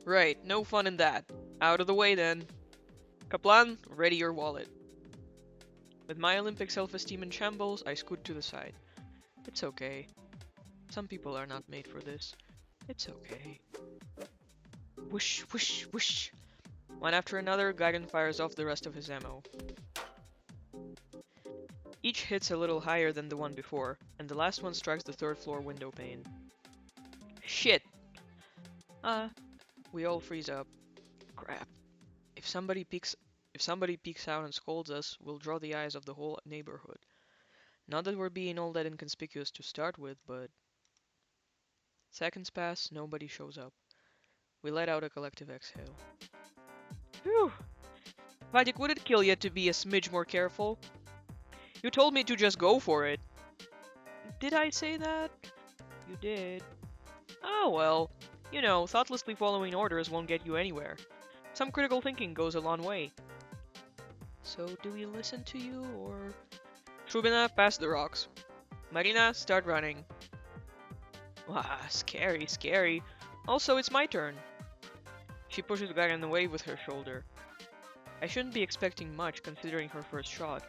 Right, no fun in that. Out of the way then. Kaplan, ready your wallet. With my Olympic self-esteem in shambles, I scoot to the side. It's okay. Some people are not made for this. It's okay. Whoosh, whoosh, whoosh. One after another, Gagan fires off the rest of his ammo. Each hits a little higher than the one before, and the last one strikes the third floor window pane. Shit! Ah, we all freeze up. Crap. If somebody peeks out and scolds us, we'll draw the eyes of the whole neighborhood. Not that we're being all that inconspicuous to start with, but seconds pass, nobody shows up. We let out a collective exhale. Phew! Vadik, would it kill you to be a smidge more careful? You told me to just go for it. Did I say that? You did. Oh well. You know, thoughtlessly following orders won't get you anywhere. Some critical thinking goes a long way. So do we listen to you, or... Trubina, pass the rocks. Marina, start running. Wow, scary, scary. Also, it's my turn. She pushes Gagan away with her shoulder. I shouldn't be expecting much considering her first shot,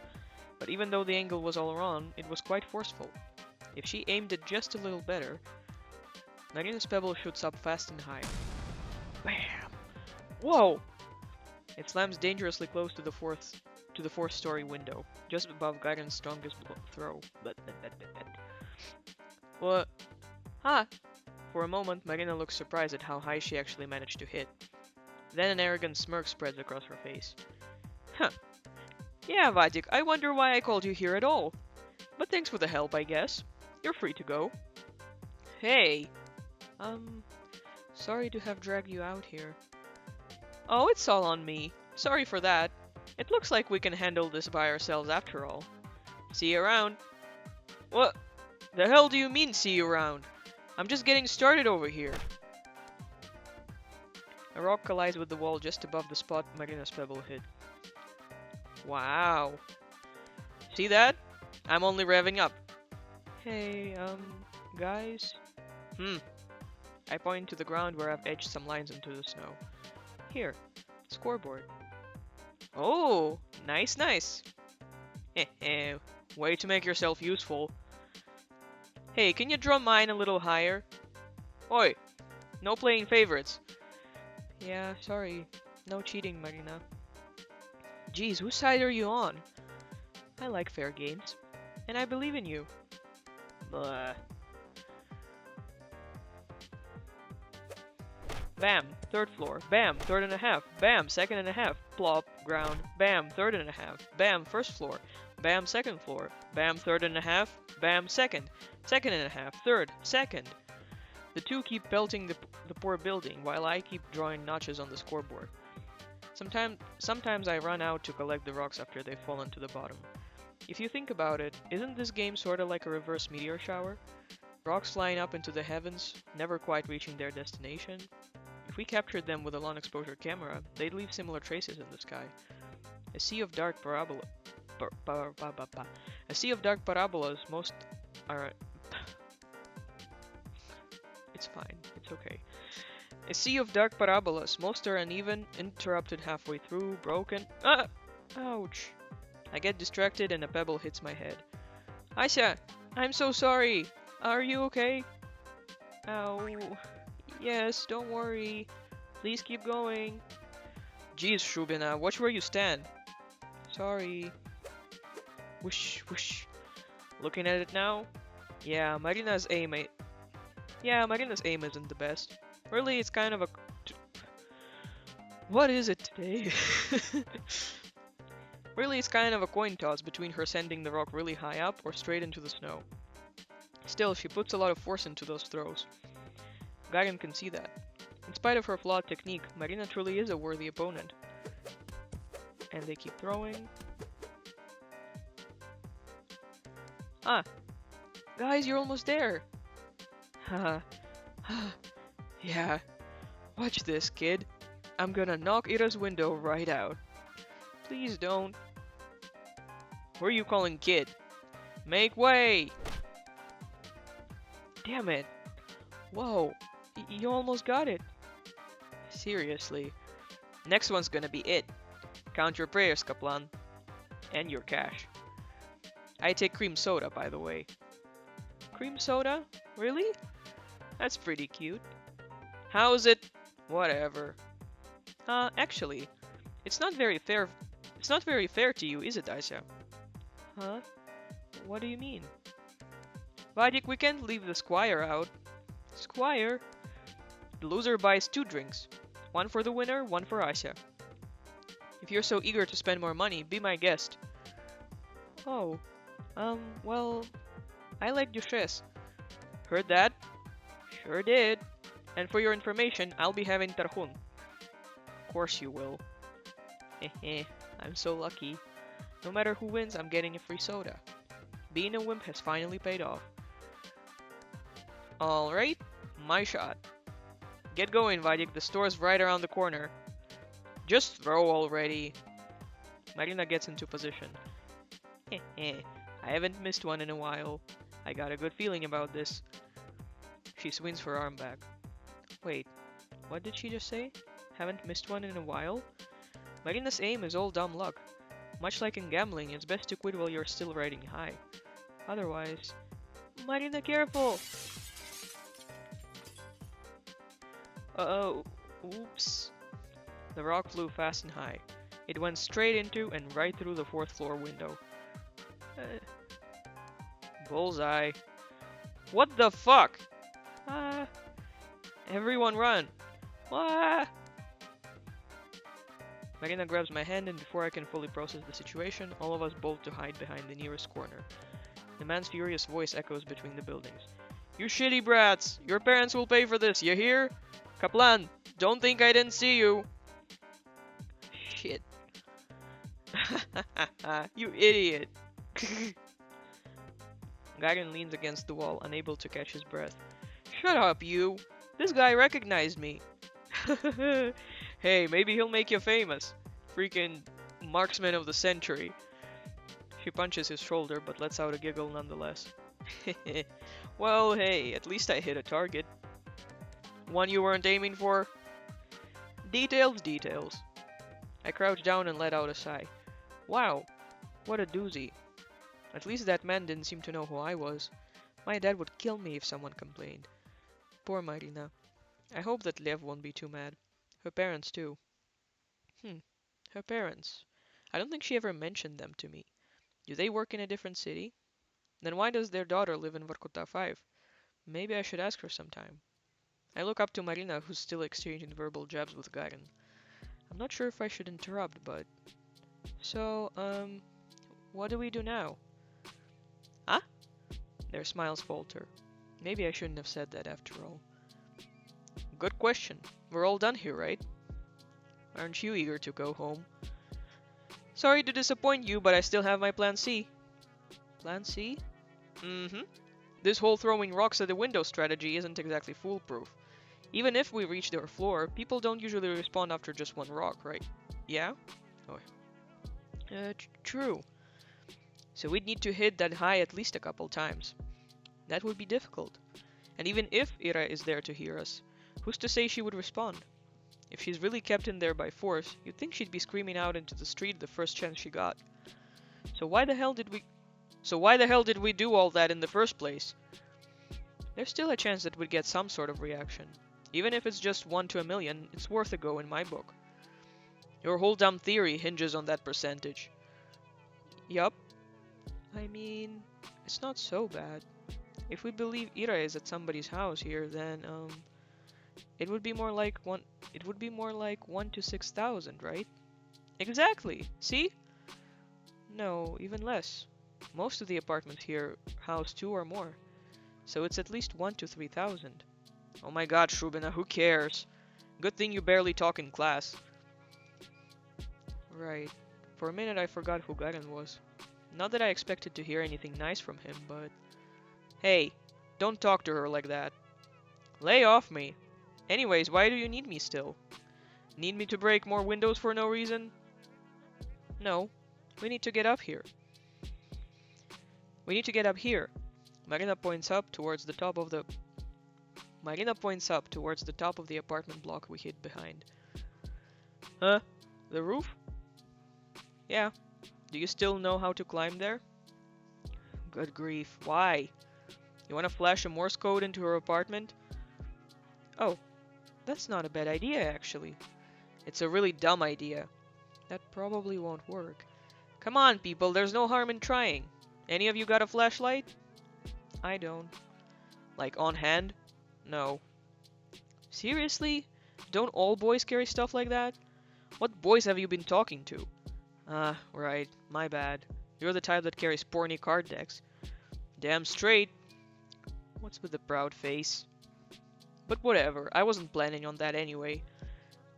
but even though the angle was all wrong, it was quite forceful. If she aimed it just a little better... Marina's pebble shoots up fast and high. Bam! Whoa! It slams dangerously close to the fourth-story window, just above Gagan's strongest throw. What? Huh? For a moment, Marina looks surprised at how high she actually managed to hit. Then an arrogant smirk spreads across her face. Huh. Yeah, Vadik, I wonder why I called you here at all. But thanks for the help, I guess. You're free to go. Hey! Sorry to have dragged you out here. Oh, it's all on me. Sorry for that. It looks like we can handle this by ourselves after all. See you around. What the hell do you mean, see you around? I'm just getting started over here. A rock collides with the wall just above the spot Marina's pebble hit. Wow. See that? I'm only revving up. Hey, guys? I point to the ground where I've etched some lines into the snow. Here, scoreboard. Oh, nice, nice. Heh, way to make yourself useful. Hey, can you draw mine a little higher? Oi, no playing favorites. Yeah, sorry. No cheating, Marina. Geez, whose side are you on? I like fair games. And I believe in you. Blah. Bam, third floor. Bam, third and a half. Bam, second and a half. Plop, ground. Bam, third and a half. Bam, first floor. Bam, second floor. Bam, third and a half. Bam, second. Second and a half. Third. Second. The two keep pelting the poor building, while I keep drawing notches on the scoreboard. Sometimes I run out to collect the rocks after they've fallen to the bottom. If you think about it, isn't this game sorta like a reverse meteor shower? Rocks flying up into the heavens, never quite reaching their destination. If we captured them with a long exposure camera, they'd leave similar traces in the sky. A sea of dark parabolas. A sea of dark parabolas. Most are. It's fine. It's okay. A sea of dark parabolas. Most are uneven, interrupted halfway through, broken. Ah! Ouch! I get distracted and a pebble hits my head. Aisha, I'm so sorry. Are you okay? Ow. Yes, don't worry. Please keep going. Jeez, Shubina, watch where you stand. Sorry. Whoosh, whoosh. Looking at it now? Yeah, Marina's aim isn't the best. Really, it's kind of a... What is it today? Really, it's kind of a coin toss between her sending the rock really high up or straight into the snow. Still, she puts a lot of force into those throws. Gagan can see that. In spite of her flawed technique, Marina truly is a worthy opponent. And they keep throwing. Ah! Guys, you're almost there! Haha. Yeah. Watch this, kid. I'm gonna knock Ira's window right out. Please don't. Who are you calling kid? Make way! Damn it. Whoa. You almost got it. Seriously. Next one's gonna be it. Count your prayers, Kaplan. And your cash. I take cream soda, by the way. Cream soda? Really? That's pretty cute. How's it? Whatever. Actually, it's not very fair. It's not very fair to you, is it, Aisha? Huh? What do you mean? Vadik, we can't leave the squire out. Squire? The loser buys 2 drinks. One for the winner, one for Aisha. If you're so eager to spend more money, be my guest. Oh, well, I like Duchesse. Heard that? Sure did. And for your information, I'll be having tarhun. Of course you will. Hehe, I'm so lucky. No matter who wins, I'm getting a free soda. Being a wimp has finally paid off. Alright, my shot. Get going, Vadik, the store's right around the corner. Just throw already. Marina gets into position. Hehe, I haven't missed one in a while. I got a good feeling about this. She swings her arm back. Wait, what did she just say? Haven't missed one in a while? Marina's aim is all dumb luck. Much like in gambling, it's best to quit while you're still riding high. Otherwise... Marina, careful! Uh-oh. Oops. The rock flew fast and high. It went straight into and right through the 4th floor window. Bullseye. What the fuck? Ah. Everyone run. Ah. Marina grabs my hand, and before I can fully process the situation, all of us bolt to hide behind the nearest corner. The man's furious voice echoes between the buildings. You shitty brats! Your parents will pay for this, you hear? Kaplan, don't think I didn't see you! Shit. You idiot! Garen leans against the wall, unable to catch his breath. Shut up, you! This guy recognized me! Hey, maybe he'll make you famous. Freaking marksman of the century. She punches his shoulder, but lets out a giggle nonetheless. Well, hey, at least I hit a target. One you weren't aiming for? Details, details. I crouched down and let out a sigh. Wow, what a doozy. At least that man didn't seem to know who I was. My dad would kill me if someone complained. Poor Marina. I hope that Lev won't be too mad. Her parents, too. Her parents. I don't think she ever mentioned them to me. Do they work in a different city? Then why does their daughter live in Vorkuta 5? Maybe I should ask her sometime. I look up to Marina, who's still exchanging verbal jabs with Garen. I'm not sure if I should interrupt, but... So, what do we do now? Huh? Their smiles falter. Maybe I shouldn't have said that after all. Good question. We're all done here, right? Aren't you eager to go home? Sorry to disappoint you, but I still have my plan C. Plan C? Mm-hmm. This whole throwing rocks at the window strategy isn't exactly foolproof. Even if we reach their floor, people don't usually respond after just one rock, right? Yeah? Oh. True. So we'd need to hit that high at least a couple times. That would be difficult. And even if Ira is there to hear us, who's to say she would respond? If she's really kept in there by force, you'd think she'd be screaming out into the street the first chance she got. So why the hell did we do all that in the first place? There's still a chance that we'd get some sort of reaction. Even if it's just 1 to a million, it's worth a go in my book. Your whole dumb theory hinges on that percentage. Yup. I mean, it's not so bad. If we believe Ira is at somebody's house here, then, it would be more like 1 to 6,000, right? Exactly. See? No, even less. Most of the apartments here house 2 or more. So it's at least 1 to 3,000. Oh my god, Shrubina, who cares? Good thing you barely talk in class. Right. For a minute I forgot who Garen was. Not that I expected to hear anything nice from him, but... Hey, don't talk to her like that. Lay off me. Anyways, why do you need me still? Need me to break more windows for no reason? No. We need to get up here. We need to get up here. Marina points up towards the top of the... Marina points up towards the top of the apartment block we hid behind. Huh? The roof? Yeah. Do you still know how to climb there? Good grief, why? You want to flash a Morse code into her apartment? Oh, that's not a bad idea, actually. It's a really dumb idea. That probably won't work. Come on, people, there's no harm in trying. Any of you got a flashlight? I don't. Like on hand? No. Seriously? Don't all boys carry stuff like that? What boys have you been talking to? Ah, right, my bad. You're the type that carries porny card decks. Damn straight. What's with the proud face? But whatever, I wasn't planning on that anyway.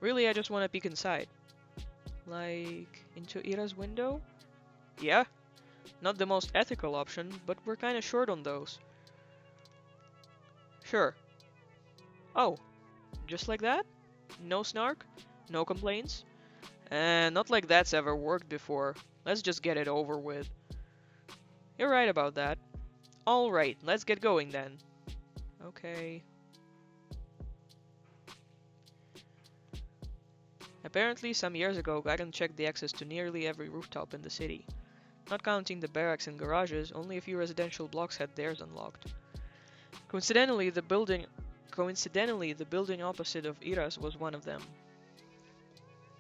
Really, I just want to peek inside. Like, into Ira's window? Yeah, not the most ethical option, but we're kinda short on those. Sure. Oh, just like that? No snark? No complaints? Not like that's ever worked before. Let's just get it over with. You're right about that. Alright, let's get going then. Okay. Apparently, some years ago, Gagan checked the access to nearly every rooftop in the city. Not counting the barracks and garages, only a few residential blocks had theirs unlocked. Coincidentally, the building opposite of Ira's was one of them.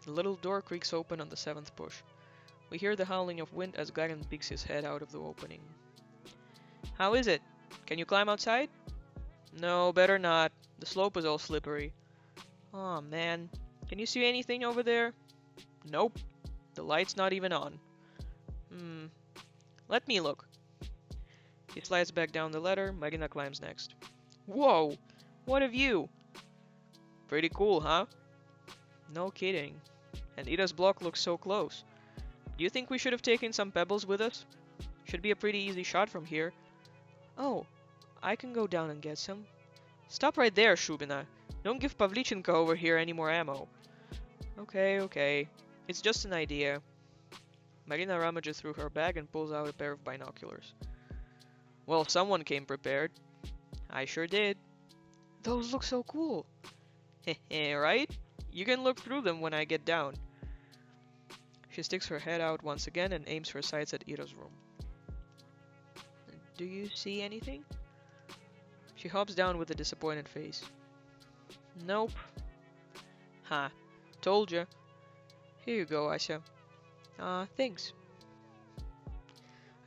The little door creaks open on the seventh push. We hear the howling of wind as Gagan peeks his head out of the opening. How is it? Can you climb outside? No, better not. The slope is all slippery. Aw, man. Can you see anything over there? Nope. The light's not even on. Let me look. He slides back down the ladder. Marina climbs next. Whoa! What have you? Pretty cool, huh? No kidding. And Ira's block looks so close. Do you think we should have taken some pebbles with us? Should be a pretty easy shot from here. Oh, I can go down and get some. Stop right there, Shubina. Don't give Pavlichenko over here any more ammo. Okay. It's just an idea. Marina rummages through her bag and pulls out a pair of binoculars. Well, someone came prepared. I sure did. Those look so cool. Heh, right? You can look through them when I get down. She sticks her head out once again and aims her sights at Ira's room. Do you see anything? She hops down with a disappointed face. Nope. Ha, told ya. Here you go, Asya. Thanks.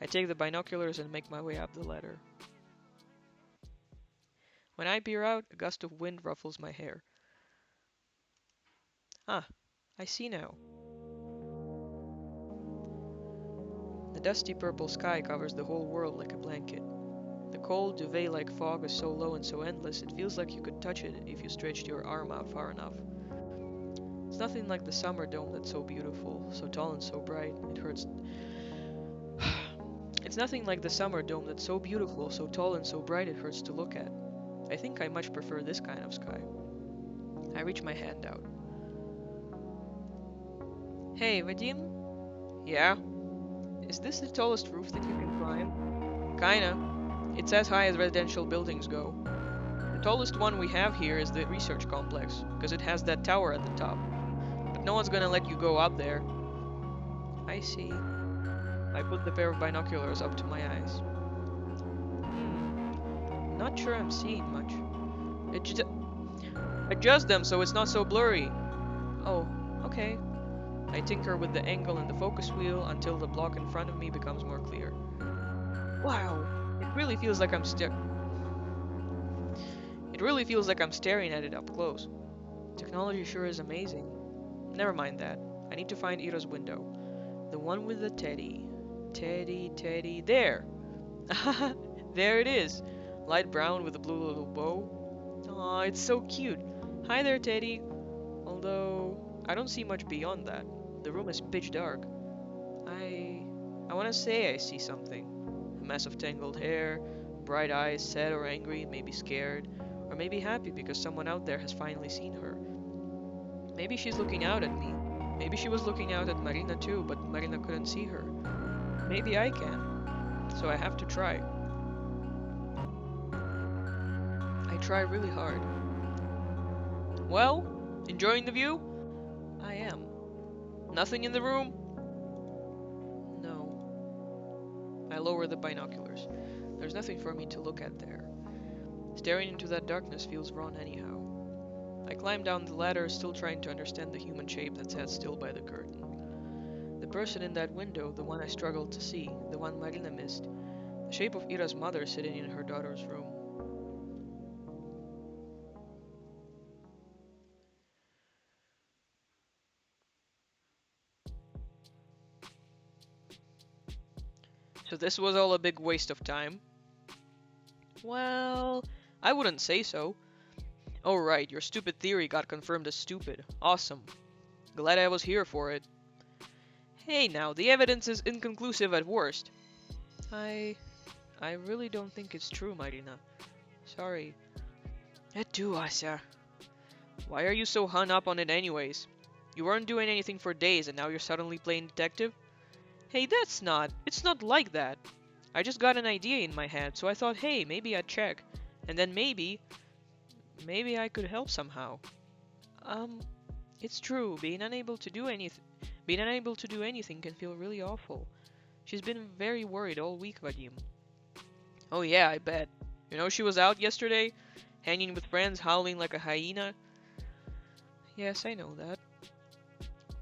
I take the binoculars and make my way up the ladder. When I peer out, a gust of wind ruffles my hair. Ah, I see now. The dusty purple sky covers the whole world like a blanket. The cold, duvet-like fog is so low and so endless, it feels like you could touch it if you stretched your arm out far enough. It's nothing like the summer dome that's so beautiful, so tall and so bright, it hurts. It's nothing like the summer dome that's so beautiful, so tall and so bright it hurts to look at. I think I much prefer this kind of sky. I reach my hand out. Hey, Vadim? Yeah? Is this the tallest roof that you can climb? Kinda. It's as high as residential buildings go. The tallest one we have here is the research complex, because it has that tower at the top. But no one's gonna let you go up there. I see. I put the pair of binoculars up to my eyes. Not sure I'm seeing much. Adjust them so it's not so blurry. Oh, okay. I tinker with the angle and the focus wheel until the block in front of me becomes more clear. Wow, it really feels like I'm staring at it up close. Technology sure is amazing. Never mind that. I need to find Ira's window. The one with the teddy. Teddy, there! There it is! Light brown with a blue little bow. Aw, it's so cute. Hi there, Teddy. Although, I don't see much beyond that. The room is pitch dark. I want to say I see something. A mess of tangled hair, bright eyes, sad or angry, maybe scared, or maybe happy because someone out there has finally seen her. Maybe she's looking out at me. Maybe she was looking out at Marina too, but Marina couldn't see her. Maybe I can. So I have to try. I try really hard. Well, enjoying the view? I am. Nothing in the room? No. I lower the binoculars. There's nothing for me to look at there. Staring into that darkness feels wrong anyhow. I climb down the ladder, still trying to understand the human shape that sat still by the curtain. The person in that window, the one I struggled to see, the one Marina missed, the shape of Ira's mother sitting in her daughter's room. So this was all a big waste of time? Well, I wouldn't say so. Oh right, your stupid theory got confirmed as stupid. Awesome. Glad I was here for it. Hey now, the evidence is inconclusive at worst. I... I really don't think it's true, Marina. Sorry. It do, Asa. Why are you so hung up on it anyways? You weren't doing anything for days and now you're suddenly playing detective? Hey, it's not like that. I just got an idea in my head, so I thought, hey, maybe I'd check. And then maybe I could help somehow. Um, it's true, being unable to do anything can feel really awful. She's been very worried all week, Vadim. Oh yeah, I bet. You know she was out yesterday, hanging with friends, howling like a hyena? Yes, I know that.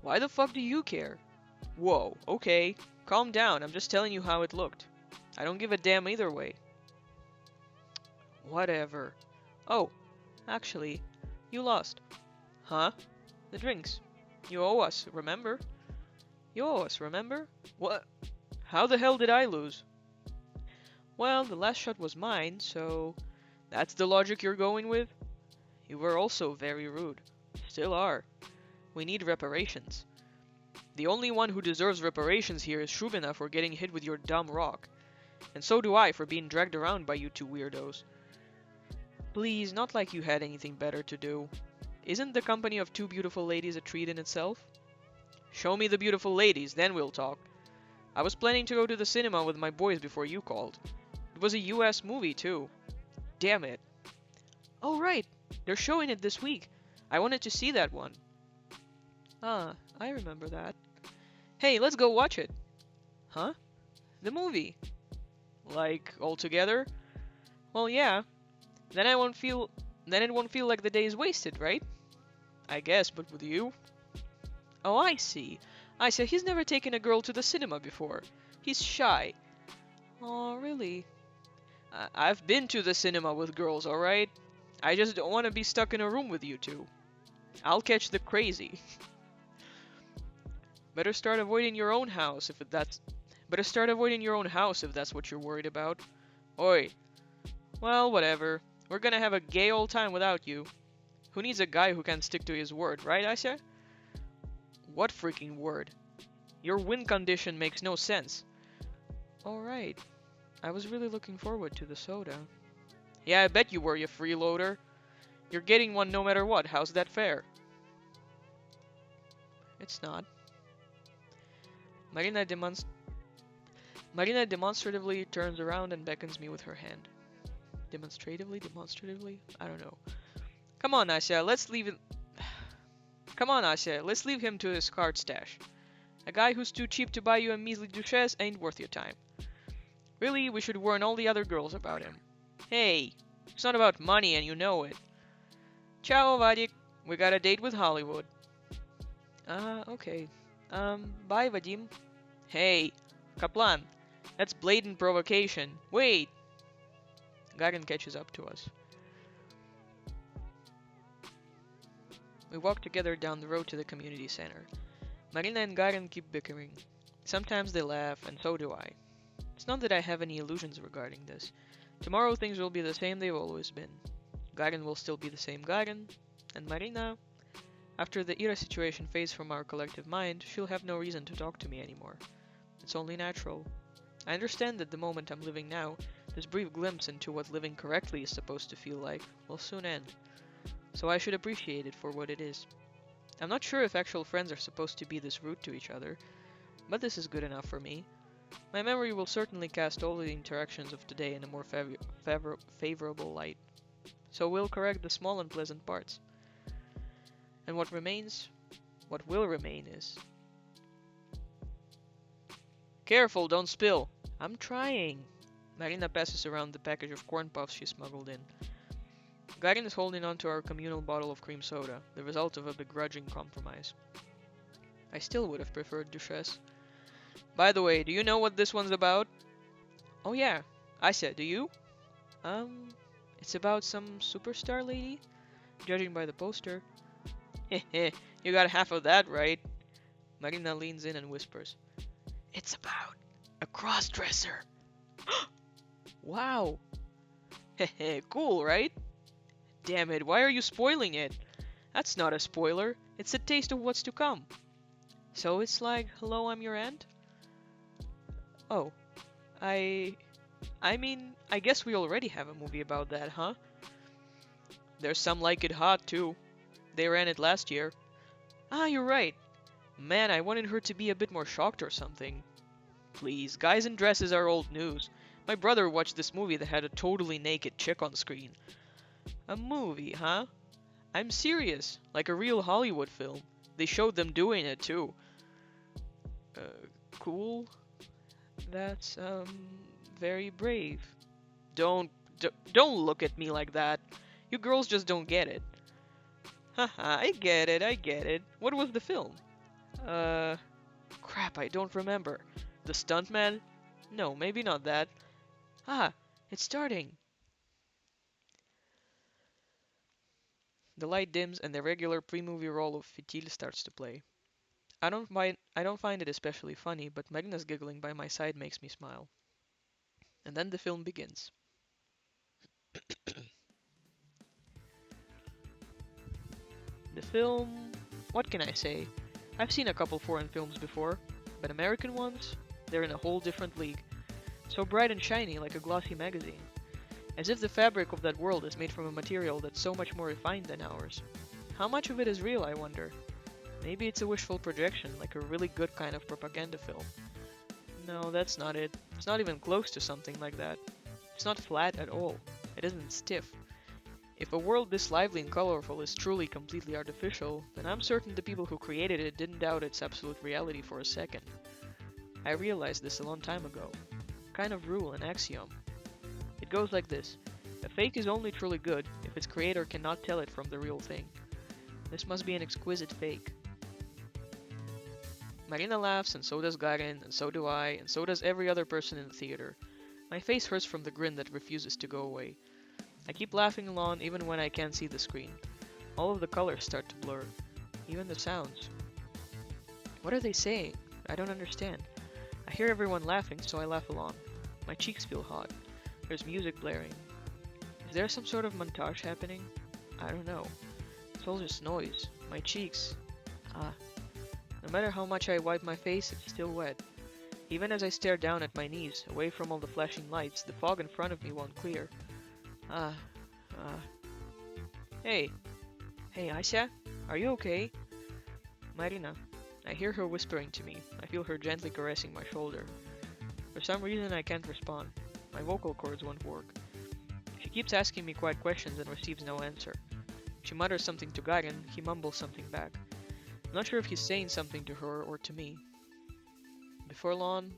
Why the fuck do you care? Whoa, okay. Calm down, I'm just telling you how it looked. I don't give a damn either way. Whatever. Oh, actually, you lost. Huh? The drinks. You owe us, remember? You owe us, remember? What? How the hell did I lose? Well, the last shot was mine, so... That's the logic you're going with? You were also very rude. Still are. We need reparations. The only one who deserves reparations here is Shubina for getting hit with your dumb rock. And so do I for being dragged around by you two weirdos. Please, not like you had anything better to do. Isn't the company of two beautiful ladies a treat in itself? Show me the beautiful ladies, then we'll talk. I was planning to go to the cinema with my boys before you called. It was a US movie, too. Damn it. Oh, right. They're showing it this week. I wanted to see that one. Ah, I remember that. Hey, let's go watch it. Huh? The movie. Like, all together? Well, yeah. Then I won't feel... Then it won't feel like the day is wasted, right? I guess, but with you? Oh, I see. I see. He's never taken a girl to the cinema before. He's shy. Oh, really? I've been to the cinema with girls, alright? I just don't want to be stuck in a room with you two. I'll catch the crazy. Better start avoiding your own house if that's... Better start avoiding your own house if that's what you're worried about. Oi. Well, whatever. We're gonna have a gay old time without you. Who needs a guy who can stick to his word, right, Asya? What freaking word? Your win condition makes no sense. Alright. I was really looking forward to the soda. Yeah, I bet you were, you freeloader. You're getting one no matter what. How's that fair? It's not. Marina demonstratively turns around and beckons me with her hand. Demonstratively? I don't know. Come on, Asya, let's leave it... Come on, Asya, let's leave him to his card stash. A guy who's too cheap to buy you a measly duchesse ain't worth your time. Really, we should warn all the other girls about him. Hey, it's not about money and you know it. Ciao, Vadik. We got a date with Hollywood. Okay. Bye, Vadim. Hey, Kaplan. That's blatant provocation. Wait! Gagan catches up to us. We walk together down the road to the community center. Marina and Gagan keep bickering. Sometimes they laugh, and so do I. It's not that I have any illusions regarding this. Tomorrow things will be the same they've always been. Gagan will still be the same Gagan, and Marina, after the Ira situation fades from our collective mind, she'll have no reason to talk to me anymore. It's only natural. I understand that the moment I'm living now, this brief glimpse into what living correctly is supposed to feel like, will soon end. So I should appreciate it for what it is. I'm not sure if actual friends are supposed to be this rude to each other, but this is good enough for me. My memory will certainly cast all the interactions of today in a more favorable light. So we'll correct the small unpleasant parts. And what will remain is. Careful, don't spill. I'm trying. Marina passes around the package of corn puffs she smuggled in. Garen is holding on to our communal bottle of cream soda, the result of a begrudging compromise. I still would have preferred Duchesse. By the way, do you know what this one's about? Oh yeah, I said, do you? Um, it's about some superstar lady? Judging by the poster. Heh, you got half of that right. Marina leans in and whispers. It's about a crossdresser. Wow. Heh, cool, right? Damn it, why are you spoiling it? That's not a spoiler, it's a taste of what's to come. So it's like, hello, I'm your aunt? Oh, I... I mean, I guess we already have a movie about that, huh? There's some like it hot, too. They ran it last year. Ah, you're right. Man, I wanted her to be a bit more shocked or something. Please, guys in dresses are old news. My brother watched this movie that had a totally naked chick on screen. A movie, huh? I'm serious, like a real Hollywood film. They showed them doing it, too. Uh, cool? That's, very brave. Don't, don't look at me like that. You girls just don't get it. Haha, I get it. What was the film? Uh, crap, I don't remember. The Stuntman? No, maybe not that. Ah, it's starting. The light dims and the regular pre-movie roll of Fitil starts to play. I don't find it especially funny, but Magna's giggling by my side makes me smile. And then the film begins. The film, what can I say? I've seen a couple foreign films before, but American ones, they're in a whole different league. So bright and shiny like a glossy magazine. As if the fabric of that world is made from a material that's so much more refined than ours. How much of it is real, I wonder? Maybe it's a wishful projection, like a really good kind of propaganda film. No, that's not it. It's not even close to something like that. It's not flat at all. It isn't stiff. If a world this lively and colorful is truly completely artificial, then I'm certain the people who created it didn't doubt its absolute reality for a second. I realized this a long time ago. Kind of rule, an axiom. It goes like this. A fake is only truly good if its creator cannot tell it from the real thing. This must be an exquisite fake. Marina laughs, and so does Garen, and so do I, and so does every other person in the theater. My face hurts from the grin that refuses to go away. I keep laughing along even when I can't see the screen. All of the colors start to blur. Even the sounds. What are they saying? I don't understand. I hear everyone laughing, so I laugh along. My cheeks feel hot. There's music blaring. Is there some sort of montage happening? I don't know. It's all just noise. My cheeks. Ah. No matter how much I wipe my face, it's still wet. Even as I stare down at my knees, away from all the flashing lights, the fog in front of me won't clear. Ah. Ah. Hey. Hey, Aisha? Are you okay? Marina. I hear her whispering to me. I feel her gently caressing my shoulder. For some reason I can't respond. My vocal cords won't work. She keeps asking me quiet questions and receives no answer. She mutters something to Garen, he mumbles something back. I'm not sure if he's saying something to her or to me. Before long...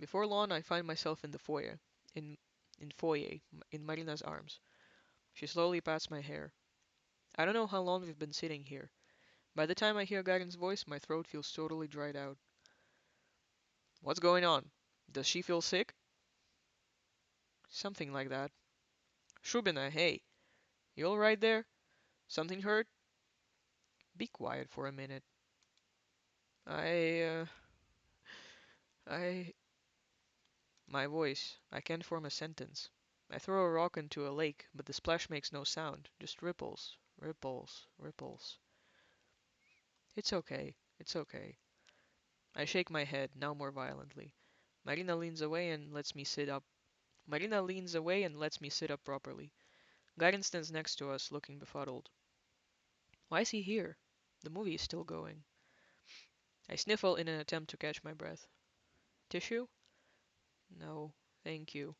Before long I find myself in the foyer. In... in foyer. In Marina's arms. She slowly pats my hair. I don't know how long we've been sitting here. By the time I hear Garen's voice, my throat feels totally dried out. What's going on? Does she feel sick? Something like that. Shubina, hey. You alright there? Something hurt? Be quiet for a minute. I, uh, I... My voice. I can't form a sentence. I throw a rock into a lake, but the splash makes no sound. Just ripples. Ripples. Ripples. It's okay. It's okay. I shake my head, now more violently. Marina leans away and lets me sit up. Marina leans away and lets me sit up properly. Garen stands next to us, looking befuddled. Why is he here? The movie is still going. I sniffle in an attempt to catch my breath. Tissue? No, thank you.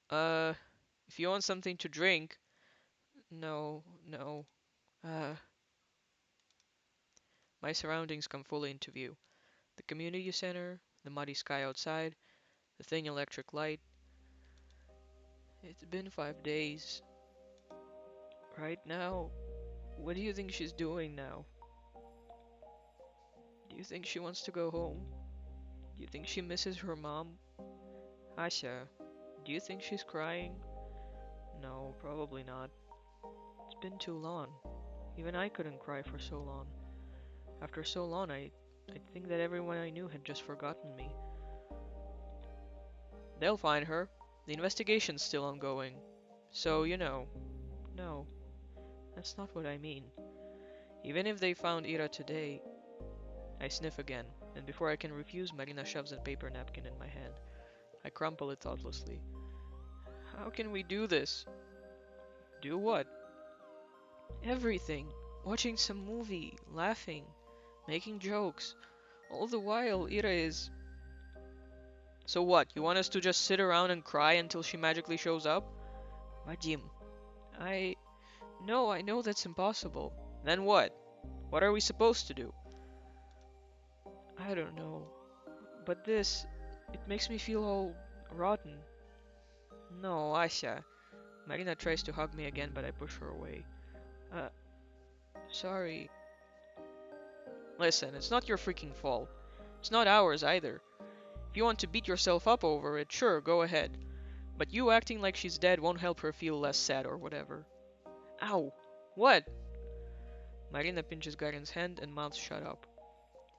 Uh, if you want something to drink. No, no. Uh, my surroundings come fully into view. The community center, the muddy sky outside, the thin electric light. It's been 5 days. Right now, what do you think she's doing now? Do you think she wants to go home? Do you think she misses her mom? Asha, do you think she's crying? No, probably not. It's been too long. Even I couldn't cry for so long. After so long, I think that everyone I knew had just forgotten me. They'll find her. The investigation's still ongoing. So, no, that's not what I mean. Even if they found Ira today, I sniff again, and before I can refuse, Marina shoves a paper napkin in my hand. I crumple it thoughtlessly. How can we do this? Do what? Everything. Watching some movie, laughing, making jokes. All the while, Ira is. So what? You want us to just sit around and cry until she magically shows up? Vadim, I. No, I know that's impossible. Then what? What are we supposed to do? I don't know. But this. It makes me feel all rotten. No, Asha. Marina tries to hug me again, but I push her away. Uh, sorry. Listen, it's not your freaking fault. It's not ours either. If you want to beat yourself up over it, sure, go ahead. But you acting like she's dead won't help her feel less sad or whatever. Ow! What? Marina pinches Garen's hand and mouths shut up.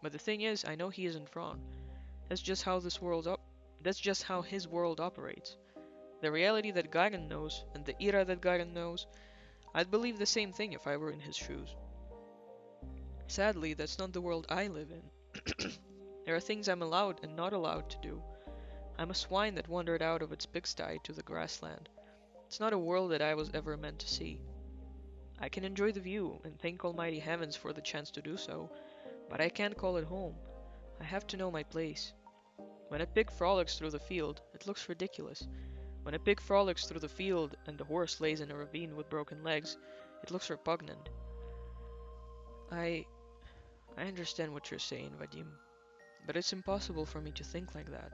But the thing is, I know he isn't wrong. That's just how this world op- That's just how his world operates. The reality that Garen knows and the Ira that Garen knows, I'd believe the same thing if I were in his shoes. Sadly, that's not the world I live in. There are things I'm allowed and not allowed to do. I'm a swine that wandered out of its pigsty to the grassland. It's not a world that I was ever meant to see. I can enjoy the view and thank almighty heavens for the chance to do so, but I can't call it home. I have to know my place. When a pig frolics through the field, it looks ridiculous. When a pig frolics through the field and the horse lays in a ravine with broken legs, it looks repugnant. I I understand what you're saying, Vadim, but it's impossible for me to think like that.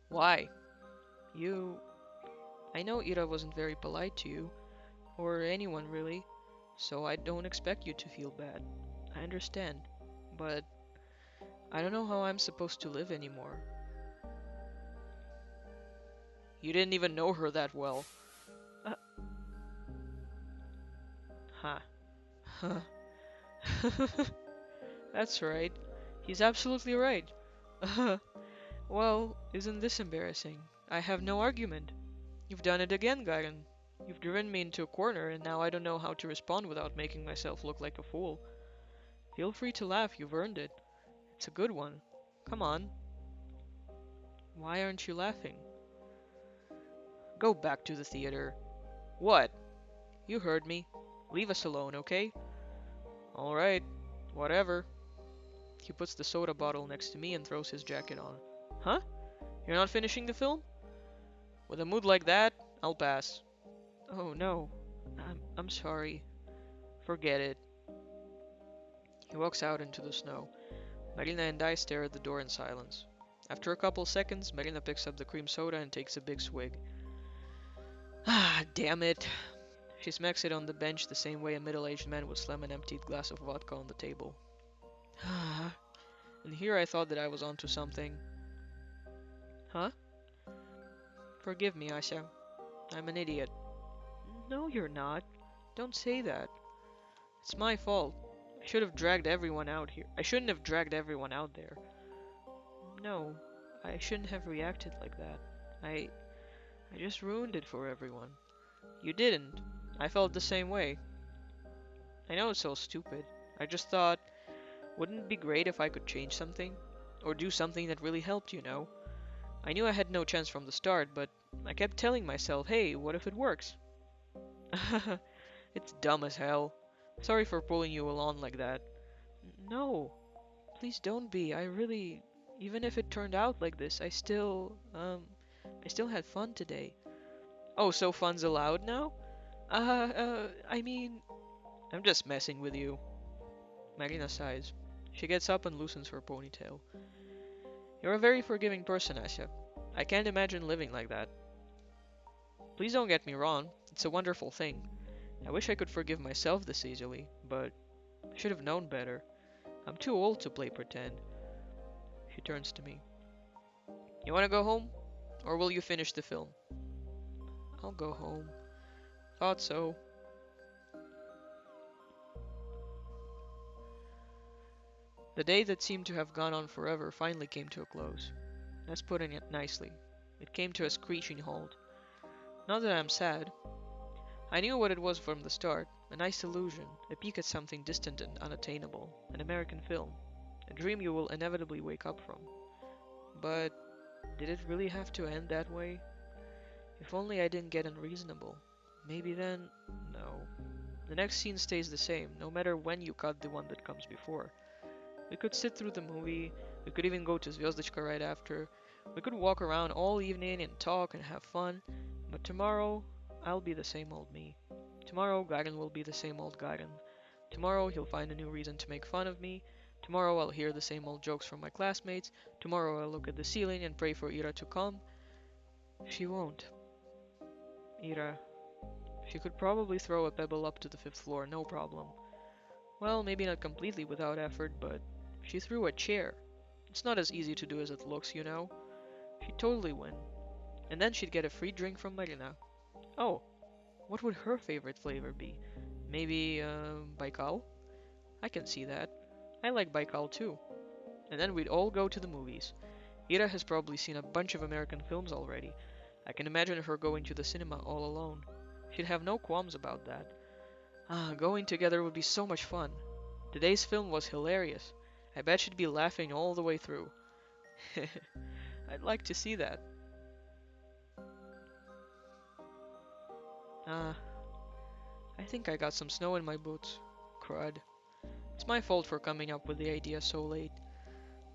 Why? You I know Ira wasn't very polite to you, or anyone really, so I don't expect you to feel bad. I understand, but I don't know how I'm supposed to live anymore. You didn't even know her that well. Uh, huh. Huh. That's right. He's absolutely right. Well, isn't this embarrassing? I have no argument. You've done it again, Garen. You've driven me into a corner, and now I don't know how to respond without making myself look like a fool. Feel free to laugh, you've earned it. It's a good one. Come on. Why aren't you laughing? Go back to the theater. What? You heard me. Leave us alone, okay? Alright. Whatever. He puts the soda bottle next to me and throws his jacket on. Huh? You're not finishing the film? With a mood like that, I'll pass. Oh no. I'm sorry. Forget it. He walks out into the snow. Marina and I stare at the door in silence. After a couple seconds, Marina picks up the cream soda and takes a big swig. Ah, damn it. She smacks it on the bench the same way a middle-aged man would slam an emptied glass of vodka on the table. Ah, and here I thought that I was onto something. Huh? Forgive me, Asha. I'm an idiot. No, you're not. Don't say that. It's my fault. I should have dragged everyone out here. I shouldn't have dragged everyone out there. No, I shouldn't have reacted like that. I I just ruined it for everyone. You didn't. I felt the same way. I know it's so stupid. I just thought, wouldn't it be great if I could change something? Or do something that really helped, you know? I knew I had no chance from the start, but I kept telling myself, hey, what if it works? It's dumb as hell. Sorry for pulling you along like that. No, please don't be. I really, even if it turned out like this, I still had fun today. Oh, so fun's allowed now? I mean, I'm just messing with you. Marina sighs. She gets up and loosens her ponytail. You're a very forgiving person, Asya. I can't imagine living like that. Please don't get me wrong. It's a wonderful thing. I wish I could forgive myself this easily, but I should have known better. I'm too old to play pretend. She turns to me. You want to go home? Or will you finish the film? I'll go home. Thought so. The day that seemed to have gone on forever finally came to a close. Let's put it nicely. It came to a screeching halt. Not that I'm sad. I knew what it was from the start. A nice illusion, a peek at something distant and unattainable, an American film, a dream you will inevitably wake up from. But did it really have to end that way? If only I didn't get unreasonable. Maybe then... No. The next scene stays the same, no matter when you cut the one that comes before. We could sit through the movie, we could even go to Zvezdichka right after, we could walk around all evening and talk and have fun, but tomorrow, I'll be the same old me. Tomorrow, Garen will be the same old Garen. Tomorrow, he'll find a new reason to make fun of me. Tomorrow, I'll hear the same old jokes from my classmates. Tomorrow, I'll look at the ceiling and pray for Ira to come. She won't. Ira. She could probably throw a pebble up to the fifth floor, no problem. Well, maybe not completely without effort, but she threw a chair. It's not as easy to do as it looks, you know. She'd totally win. And then she'd get a free drink from Marina. Oh, what would her favorite flavor be? Maybe, Baikal? I can see that. I like Baikal too. And then we'd all go to the movies. Ira has probably seen a bunch of American films already. I can imagine her going to the cinema all alone. She'd have no qualms about that. Ah, going together would be so much fun. Today's film was hilarious. I bet she'd be laughing all the way through. I'd like to see that. Ah, I think I got some snow in my boots. Crud. It's my fault for coming up with the idea so late.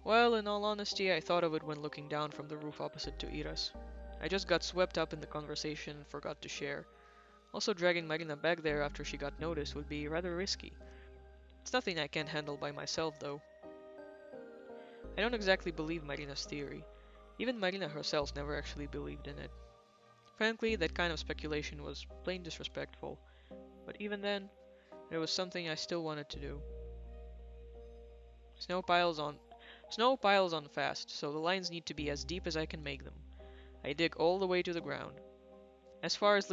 Well, in all honesty, I thought of it when looking down from the roof opposite to Ira's. I just got swept up in the conversation and forgot to share. Also, dragging Marina back there after she got noticed would be rather risky. It's nothing I can't handle by myself, though. I don't exactly believe Marina's theory. Even Marina herself never actually believed in it. Frankly, that kind of speculation was plain disrespectful. But even then, there was something I still wanted to do. Snow piles on Snow piles on fast, so the lines need to be as deep as I can make them. I dig all the way to the ground. As far as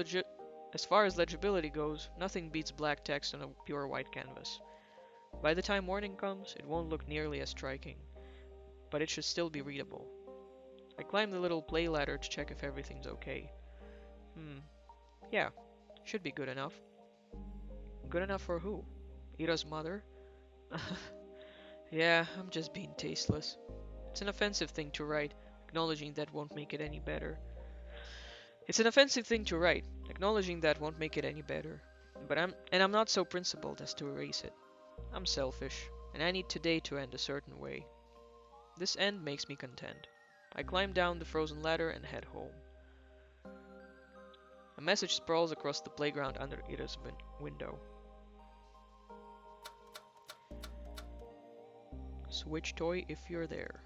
legibility goes, nothing beats black text on a pure white canvas. By the time morning comes, it won't look nearly as striking, but it should still be readable. I climb the little play ladder to check if everything's okay. Yeah, should be good enough. Good enough for who? Ira's mother? Yeah, I'm just being tasteless. It's an offensive thing to write, acknowledging that won't make it any better. It's an offensive thing to write, acknowledging that won't make it any better. I'm not so principled as to erase it. I'm selfish, and I need today to end a certain way. This end makes me content. I climb down the frozen ladder and head home. A message sprawls across the playground under Ira's window. Switch toy if you're there.